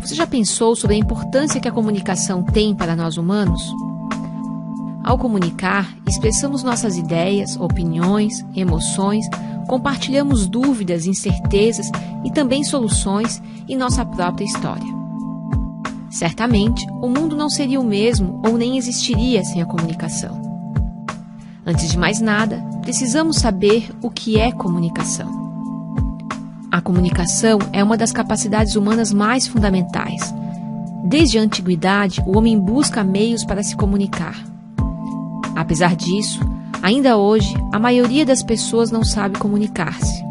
Você já pensou sobre a importância que a comunicação tem para nós humanos? Ao comunicar, expressamos nossas ideias, opiniões, emoções, compartilhamos dúvidas, incertezas e também soluções em nossa própria história. Certamente, o mundo não seria o mesmo ou nem existiria sem a comunicação. Antes de mais nada, precisamos saber o que é comunicação. A comunicação é uma das capacidades humanas mais fundamentais. Desde a antiguidade, o homem busca meios para se comunicar. Apesar disso, ainda hoje, a maioria das pessoas não sabe comunicar-se.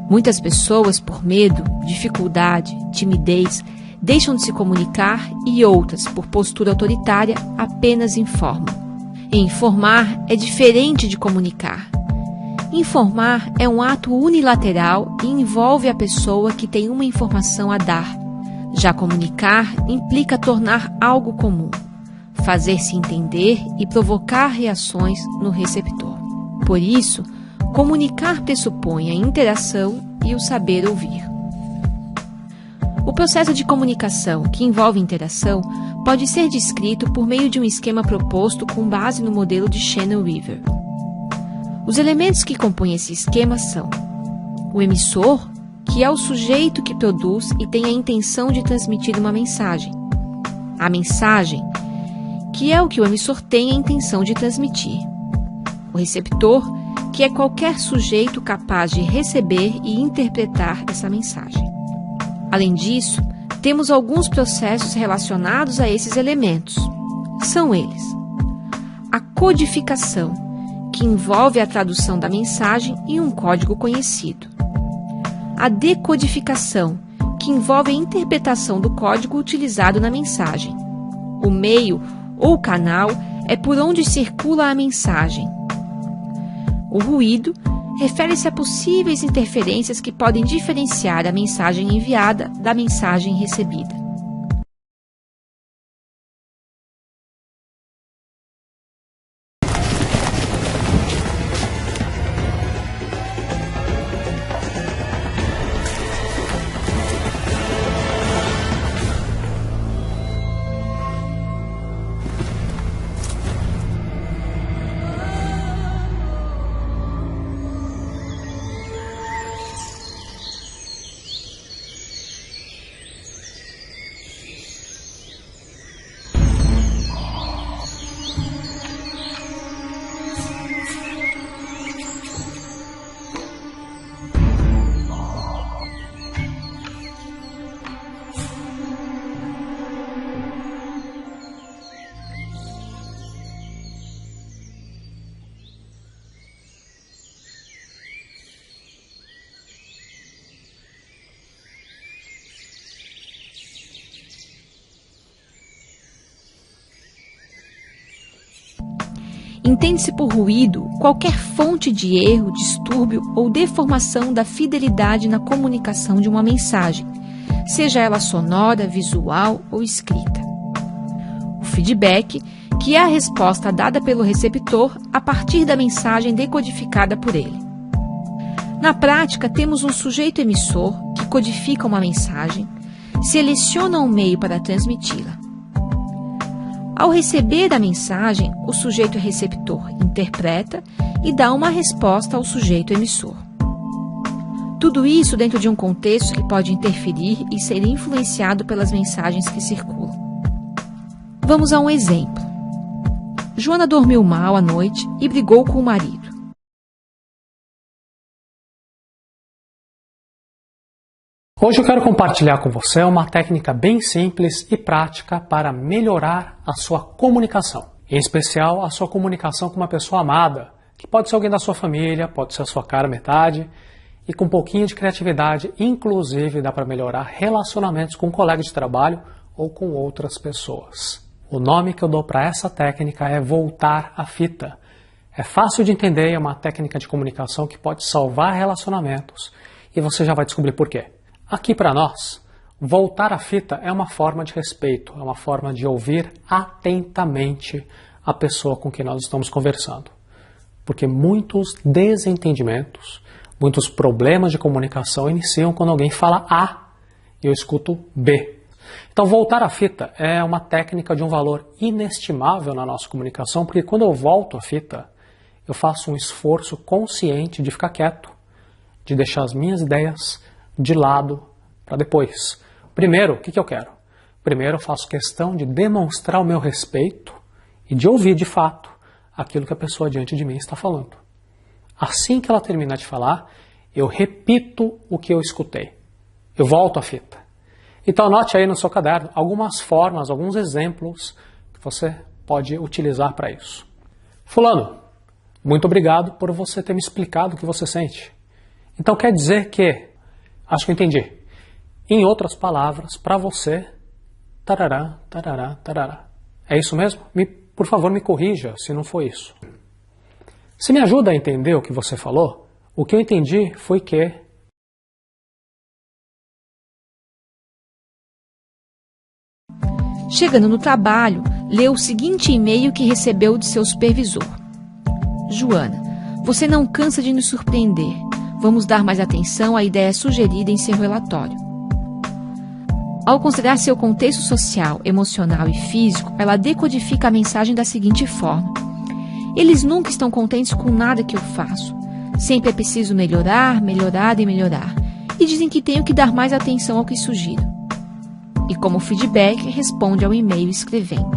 Muitas pessoas, por medo, dificuldade, timidez, deixam de se comunicar e outras, por postura autoritária, apenas informam. E informar é diferente de comunicar. Informar é um ato unilateral e envolve a pessoa que tem uma informação a dar. Já comunicar implica tornar algo comum, fazer-se entender e provocar reações no receptor. Por isso, comunicar pressupõe a interação e o saber ouvir. O processo de comunicação, que envolve interação, pode ser descrito por meio de um esquema proposto com base no modelo de Shannon-Weaver. Os elementos que compõem esse esquema são o emissor, que é o sujeito que produz e tem a intenção de transmitir uma mensagem. A mensagem, que é o que o emissor tem a intenção de transmitir. O receptor, que é qualquer sujeito capaz de receber e interpretar essa mensagem. Além disso, temos alguns processos relacionados a esses elementos. São eles: a codificação, que envolve a tradução da mensagem em um código conhecido. A decodificação, que envolve a interpretação do código utilizado na mensagem. O meio ou canal é por onde circula a mensagem. O ruído refere-se a possíveis interferências que podem diferenciar a mensagem enviada da mensagem recebida. Entende-se por ruído qualquer fonte de erro, distúrbio ou deformação da fidelidade na comunicação de uma mensagem, seja ela sonora, visual ou escrita. O feedback, que é a resposta dada pelo receptor a partir da mensagem decodificada por ele. Na prática, temos um sujeito emissor que codifica uma mensagem, seleciona um meio para transmiti-la. Ao receber a mensagem, o sujeito receptor interpreta e dá uma resposta ao sujeito emissor. Tudo isso dentro de um contexto que pode interferir e ser influenciado pelas mensagens que circulam. Vamos a um exemplo. Joana dormiu mal à noite e brigou com o marido. Hoje eu quero compartilhar com você uma técnica bem simples e prática para melhorar a sua comunicação. Em especial, a sua comunicação com uma pessoa amada, que pode ser alguém da sua família, pode ser a sua cara metade, e com um pouquinho de criatividade, inclusive, dá para melhorar relacionamentos com um colega de trabalho ou com outras pessoas. O nome que eu dou para essa técnica é voltar a fita. É fácil de entender e é uma técnica de comunicação que pode salvar relacionamentos e você já vai descobrir por quê. Aqui para nós, voltar a fita é uma forma de respeito, é uma forma de ouvir atentamente a pessoa com quem nós estamos conversando. Porque muitos desentendimentos, muitos problemas de comunicação iniciam quando alguém fala A e eu escuto B. Então, voltar a fita é uma técnica de um valor inestimável na nossa comunicação, porque quando eu volto a fita, eu faço um esforço consciente de ficar quieto, de deixar as minhas ideias de lado para depois. Primeiro, o que eu quero? Primeiro, eu faço questão de demonstrar o meu respeito e de ouvir de fato aquilo que a pessoa diante de mim está falando. Assim que ela terminar de falar, eu repito o que eu escutei. Eu volto a fita. Então anote aí no seu caderno algumas formas, alguns exemplos que você pode utilizar para isso. Fulano, muito obrigado por você ter me explicado o que você sente. Então quer dizer que, acho que eu entendi. Em outras palavras, para você, tarará, tarará, tarará. É isso mesmo? Por favor, me corrija se não foi isso. Se me ajuda a entender o que você falou, o que eu entendi foi que... Chegando no trabalho, leu o seguinte e-mail que recebeu de seu supervisor. Joana, você não cansa de nos surpreender. Vamos dar mais atenção à ideia sugerida em seu relatório. Ao considerar seu contexto social, emocional e físico, ela decodifica a mensagem da seguinte forma. Eles nunca estão contentes com nada que eu faço. Sempre é preciso melhorar, melhorar e melhorar. E dizem que tenho que dar mais atenção ao que sugiro. E como feedback, responde ao e-mail escrevendo.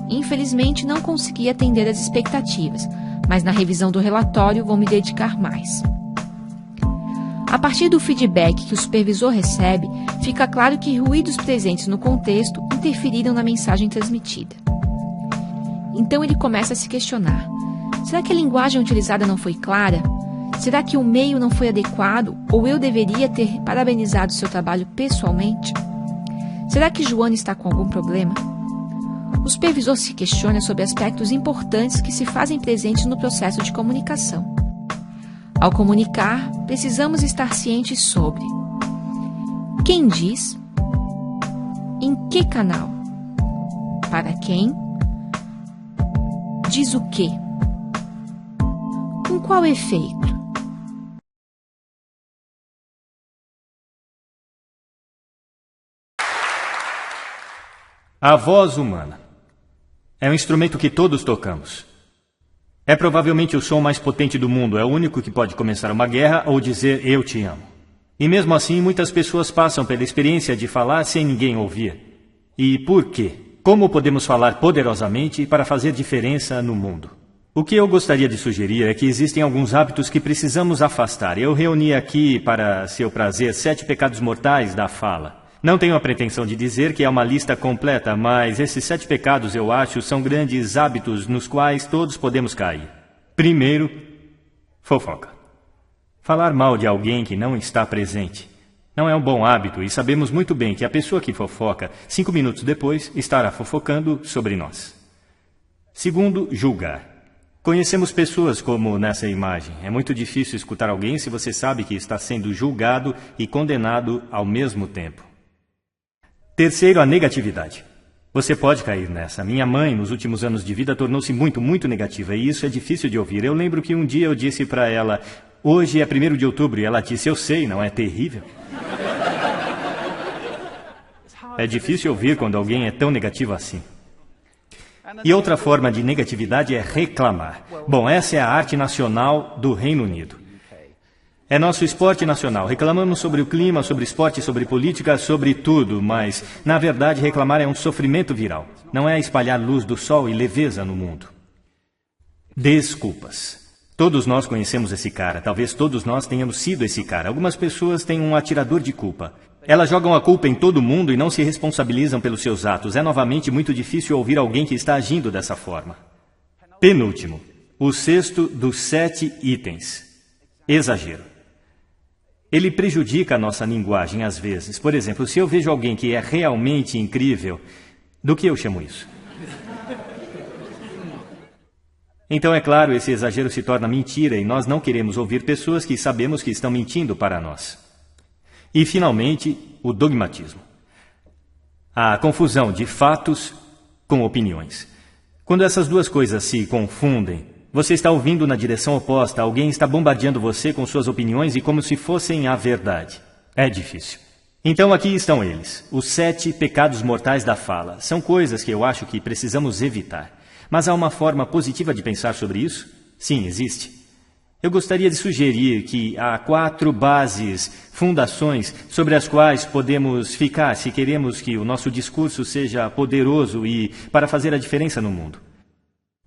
Infelizmente, não consegui atender às expectativas, mas na revisão do relatório vou me dedicar mais. A partir do feedback que o supervisor recebe, fica claro que ruídos presentes no contexto interferiram na mensagem transmitida. Então ele começa a se questionar. Será que a linguagem utilizada não foi clara? Será que o meio não foi adequado ou eu deveria ter parabenizado seu trabalho pessoalmente? Será que Joana está com algum problema? O supervisor se questiona sobre aspectos importantes que se fazem presentes no processo de comunicação. Ao comunicar, precisamos estar cientes sobre quem diz, em que canal, para quem, diz o quê, com qual efeito. A voz humana é um instrumento que todos tocamos. É provavelmente o som mais potente do mundo, é o único que pode começar uma guerra ou dizer eu te amo. E mesmo assim, muitas pessoas passam pela experiência de falar sem ninguém ouvir. E por quê? Como podemos falar poderosamente para fazer diferença no mundo? O que eu gostaria de sugerir é que existem alguns hábitos que precisamos afastar. Eu reuni aqui, para seu prazer, 7 pecados mortais da fala. Não tenho a pretensão de dizer que é uma lista completa, mas esses 7 pecados, eu acho, são grandes hábitos nos quais todos podemos cair. Primeiro, fofoca. Falar mal de alguém que não está presente. Não é um bom hábito e sabemos muito bem que a pessoa que fofoca, 5 minutos depois, estará fofocando sobre nós. Segundo, julgar. Conhecemos pessoas como nessa imagem. É muito difícil escutar alguém se você sabe que está sendo julgado e condenado ao mesmo tempo. Terceiro, a negatividade. Você pode cair nessa. Minha mãe, nos últimos anos de vida, tornou-se muito negativa e isso é difícil de ouvir. Eu lembro que um dia eu disse para ela, hoje é 1º de outubro, e ela disse, eu sei, não é terrível? É difícil ouvir quando alguém é tão negativo assim. E outra forma de negatividade é reclamar. Bom, essa é a arte nacional do Reino Unido. É nosso esporte nacional. Reclamamos sobre o clima, sobre esporte, sobre política, sobre tudo, mas, na verdade, reclamar é um sofrimento viral. Não é espalhar luz do sol e leveza no mundo. Desculpas. Todos nós conhecemos esse cara. Talvez todos nós tenhamos sido esse cara. Algumas pessoas têm um atirador de culpa. Elas jogam a culpa em todo mundo e não se responsabilizam pelos seus atos. É novamente muito difícil ouvir alguém que está agindo dessa forma. Penúltimo. O 6º dos 7 itens. Exagero. Ele prejudica a nossa linguagem às vezes. Por exemplo, se eu vejo alguém que é realmente incrível, do que eu chamo isso? Então, é claro, esse exagero se torna mentira e nós não queremos ouvir pessoas que sabemos que estão mentindo para nós. E, finalmente, o dogmatismo. A confusão de fatos com opiniões. Quando essas duas coisas se confundem, você está ouvindo na direção oposta, alguém está bombardeando você com suas opiniões e como se fossem a verdade. É difícil. Então aqui estão eles, os 7 pecados mortais da fala. São coisas que eu acho que precisamos evitar. Mas há uma forma positiva de pensar sobre isso? Sim, existe. Eu gostaria de sugerir que há 4 bases, fundações, sobre as quais podemos ficar se queremos que o nosso discurso seja poderoso e para fazer a diferença no mundo.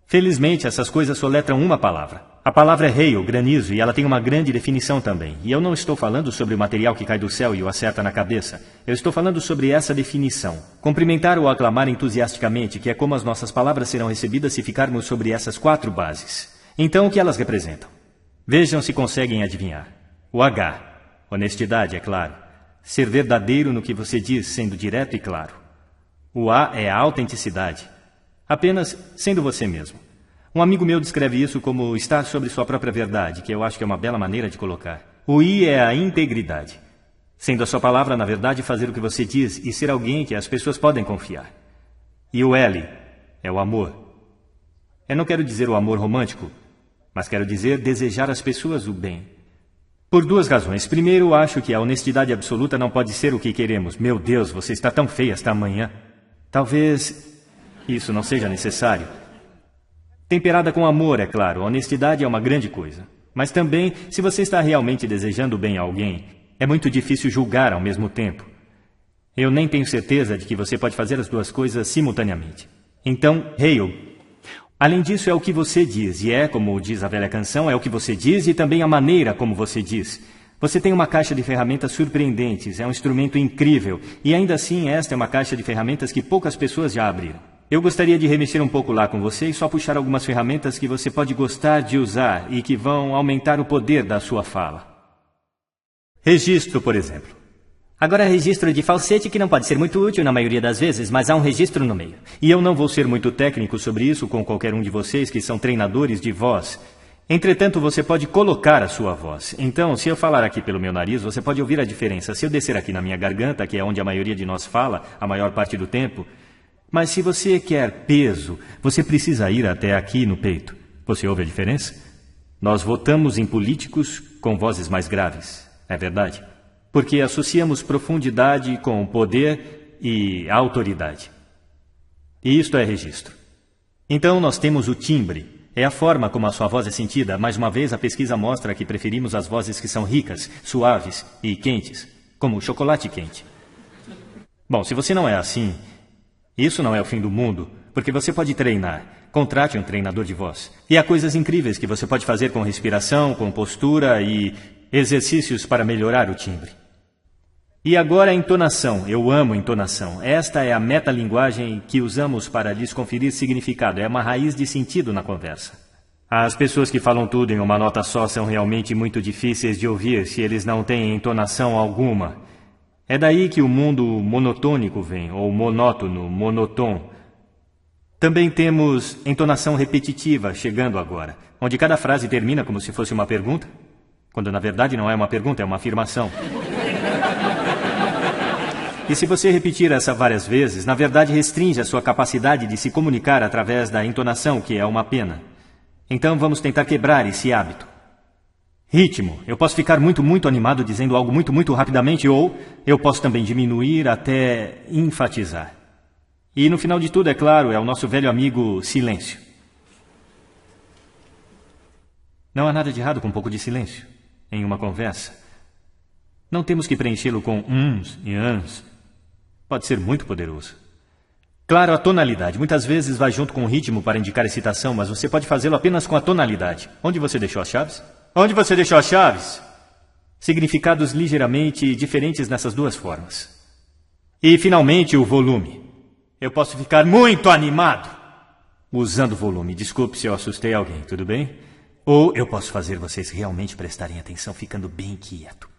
Felizmente, essas coisas soletram uma palavra. A palavra é hail, granizo, e ela tem uma grande definição também. E eu não estou falando sobre o material que cai do céu e o acerta na cabeça. Eu estou falando sobre essa definição. Cumprimentar ou aclamar entusiasticamente, que é como as nossas palavras serão recebidas se ficarmos sobre essas 4 bases. Então, o que elas representam? Vejam se conseguem adivinhar. O H. Honestidade, é claro. Ser verdadeiro no que você diz, sendo direto e claro. O A é a autenticidade. Apenas sendo você mesmo. Um amigo meu descreve isso como estar sobre sua própria verdade, que eu acho que é uma bela maneira de colocar. O I é a integridade. Sendo a sua palavra, na verdade, fazer o que você diz e ser alguém que as pessoas podem confiar. E o L é o amor. Eu não quero dizer o amor romântico, mas quero dizer desejar às pessoas o bem. Por 2 razões. Primeiro, acho que a honestidade absoluta não pode ser o que queremos. Meu Deus, você está tão feia esta manhã. Talvez isso não seja necessário. Temperada com amor, é claro. A honestidade é uma grande coisa. Mas também, se você está realmente desejando bem a alguém, é muito difícil julgar ao mesmo tempo. Eu nem tenho certeza de que você pode fazer as 2 coisas simultaneamente. Então, hail. Além disso, é o que você diz, e é, como diz a velha canção, é o que você diz e também a maneira como você diz. Você tem uma caixa de ferramentas surpreendentes, é um instrumento incrível, e ainda assim esta é uma caixa de ferramentas que poucas pessoas já abriram. Eu gostaria de remexer um pouco lá com você e só puxar algumas ferramentas que você pode gostar de usar e que vão aumentar o poder da sua fala. Registro, por exemplo. Agora, registro de falsete que não pode ser muito útil na maioria das vezes, mas há um registro no meio. E eu não vou ser muito técnico sobre isso com qualquer um de vocês que são treinadores de voz. Entretanto, você pode colocar a sua voz. Então, se eu falar aqui pelo meu nariz, você pode ouvir a diferença. Se eu descer aqui na minha garganta, que é onde a maioria de nós fala, a maior parte do tempo. Mas se você quer peso, você precisa ir até aqui no peito. Você ouve a diferença? Nós votamos em políticos com vozes mais graves. É verdade? Porque associamos profundidade com poder e autoridade. E isto é registro. Então nós temos o timbre. É a forma como a sua voz é sentida. Mais uma vez, a pesquisa mostra que preferimos as vozes que são ricas, suaves e quentes, como o chocolate quente. Bom, se você não é assim, isso não é o fim do mundo, porque você pode treinar. Contrate um treinador de voz. E há coisas incríveis que você pode fazer com respiração, com postura e exercícios para melhorar o timbre. E agora a entonação. Eu amo entonação. Esta é a metalinguagem que usamos para lhes conferir significado. É uma raiz de sentido na conversa. As pessoas que falam tudo em uma nota só são realmente muito difíceis de ouvir se eles não têm entonação alguma. É daí que o mundo monotônico vem, ou monótono, monotom. Também temos entonação repetitiva chegando agora, onde cada frase termina como se fosse uma pergunta, quando na verdade não é uma pergunta, é uma afirmação. E se você repetir essa várias vezes, na verdade restringe a sua capacidade de se comunicar através da entonação, que é uma pena. Então vamos tentar quebrar esse hábito. Ritmo. Eu posso ficar muito animado dizendo algo muito rapidamente, ou eu posso também diminuir até enfatizar. E no final de tudo, é claro, é o nosso velho amigo silêncio. Não há nada de errado com um pouco de silêncio em uma conversa. Não temos que preenchê-lo com uns e ans. Pode ser muito poderoso. Claro, a tonalidade. Muitas vezes vai junto com o ritmo para indicar excitação, mas você pode fazê-lo apenas com a tonalidade. Onde você deixou as chaves? Onde você deixou as chaves? Significados ligeiramente diferentes nessas duas formas. E, finalmente, o volume. Eu posso ficar muito animado usando volume. Desculpe se eu assustei alguém, tudo bem? Ou eu posso fazer vocês realmente prestarem atenção ficando bem quieto.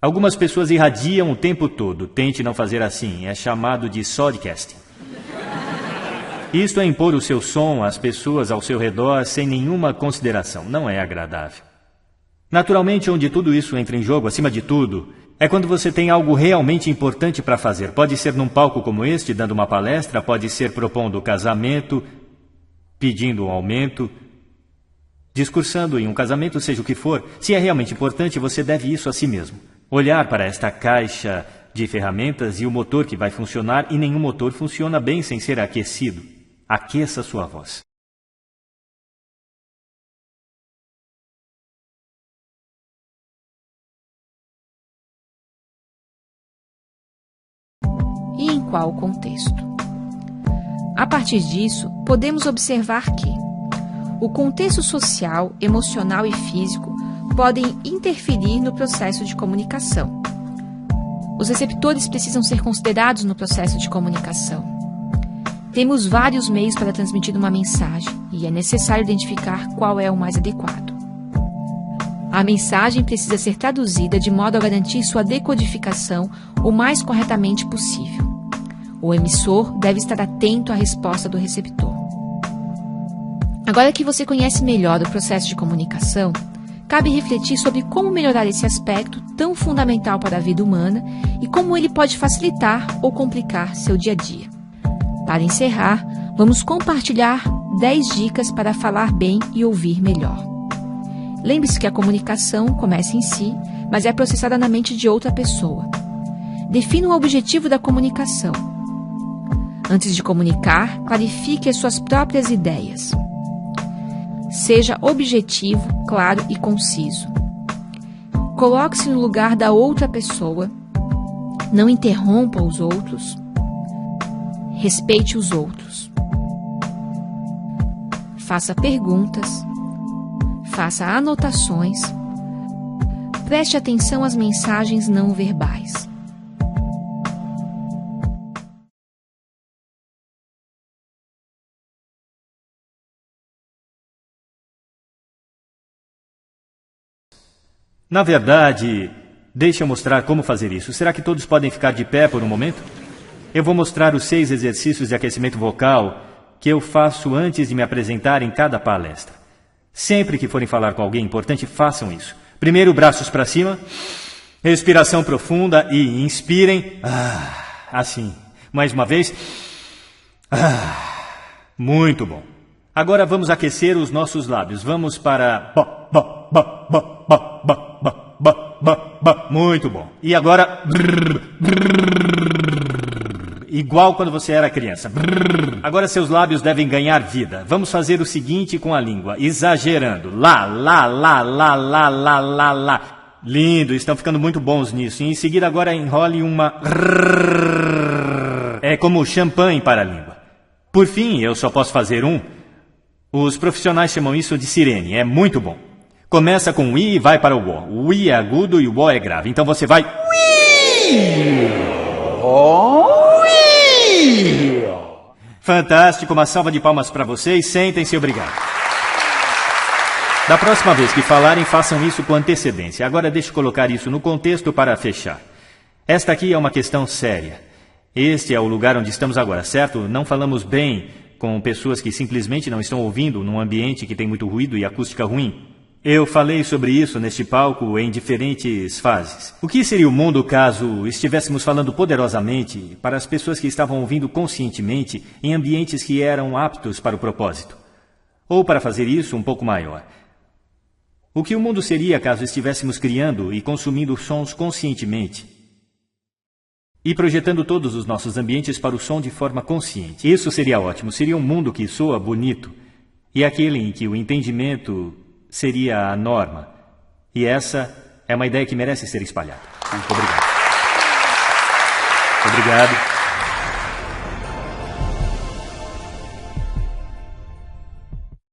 Algumas pessoas irradiam o tempo todo. Tente não fazer assim. É chamado de sodcasting. Isto é impor o seu som às pessoas ao seu redor sem nenhuma consideração. Não é agradável. Naturalmente, onde tudo isso entra em jogo, acima de tudo, é quando você tem algo realmente importante para fazer. Pode ser num palco como este, dando uma palestra, pode ser propondo casamento, pedindo um aumento, discursando em um casamento, seja o que for. Se é realmente importante, você deve isso a si mesmo. Olhar para esta caixa de ferramentas e o motor que vai funcionar, e nenhum motor funciona bem sem ser aquecido. Aqueça sua voz. E em qual contexto? A partir disso, podemos observar que o contexto social, emocional e físico podem interferir no processo de comunicação. Os receptores precisam ser considerados no processo de comunicação. Temos vários meios para transmitir uma mensagem e é necessário identificar qual é o mais adequado. A mensagem precisa ser traduzida de modo a garantir sua decodificação o mais corretamente possível. O emissor deve estar atento à resposta do receptor. Agora que você conhece melhor o processo de comunicação, cabe refletir sobre como melhorar esse aspecto tão fundamental para a vida humana e como ele pode facilitar ou complicar seu dia a dia. Para encerrar, vamos compartilhar 10 dicas para falar bem e ouvir melhor. Lembre-se que a comunicação começa em si, mas é processada na mente de outra pessoa. Defina o objetivo da comunicação. Antes de comunicar, clarifique as suas próprias ideias. Seja objetivo, claro e conciso. Coloque-se no lugar da outra pessoa. Não interrompa os outros. Respeite os outros. Faça perguntas. Faça anotações. Preste atenção às mensagens não verbais. Na verdade, deixe eu mostrar como fazer isso. Será que todos podem ficar de pé por um momento? Eu vou mostrar os 6 exercícios de aquecimento vocal que eu faço antes de me apresentar em cada palestra. Sempre que forem falar com alguém importante, façam isso. Primeiro, braços para cima, respiração profunda e inspirem. Assim. Mais uma vez. Muito bom. Agora vamos aquecer os nossos lábios. Vamos para... Muito bom. E agora... Igual quando você era criança. Agora seus lábios devem ganhar vida. Vamos fazer o seguinte com a língua, exagerando. Lá, lá, lá, lá, lá, lá, lá, lá. Lindo, estão ficando muito bons nisso. E em seguida agora enrole uma... É como champanhe para a língua. Por fim, eu só posso fazer um. Os profissionais chamam isso de sirene. É muito bom. Começa com o I e vai para o O. O I é agudo e o O é grave. Então você vai... Fantástico, uma salva de palmas para vocês. Sentem-se, obrigado. Da próxima vez que falarem, façam isso com antecedência. Agora deixe eu colocar isso no contexto para fechar. Esta aqui é uma questão séria. Este é o lugar onde estamos agora, certo? Não falamos bem com pessoas que simplesmente não estão ouvindo num ambiente que tem muito ruído e acústica ruim. Eu falei sobre isso neste palco em diferentes fases. O que seria o mundo caso estivéssemos falando poderosamente para as pessoas que estavam ouvindo conscientemente em ambientes que eram aptos para o propósito? Ou, para fazer isso, um pouco maior. O que o mundo seria caso estivéssemos criando e consumindo sons conscientemente e projetando todos os nossos ambientes para o som de forma consciente? Isso seria ótimo. Seria um mundo que soa bonito e aquele em que o entendimento seria a norma. E essa é uma ideia que merece ser espalhada. Obrigado. Obrigado.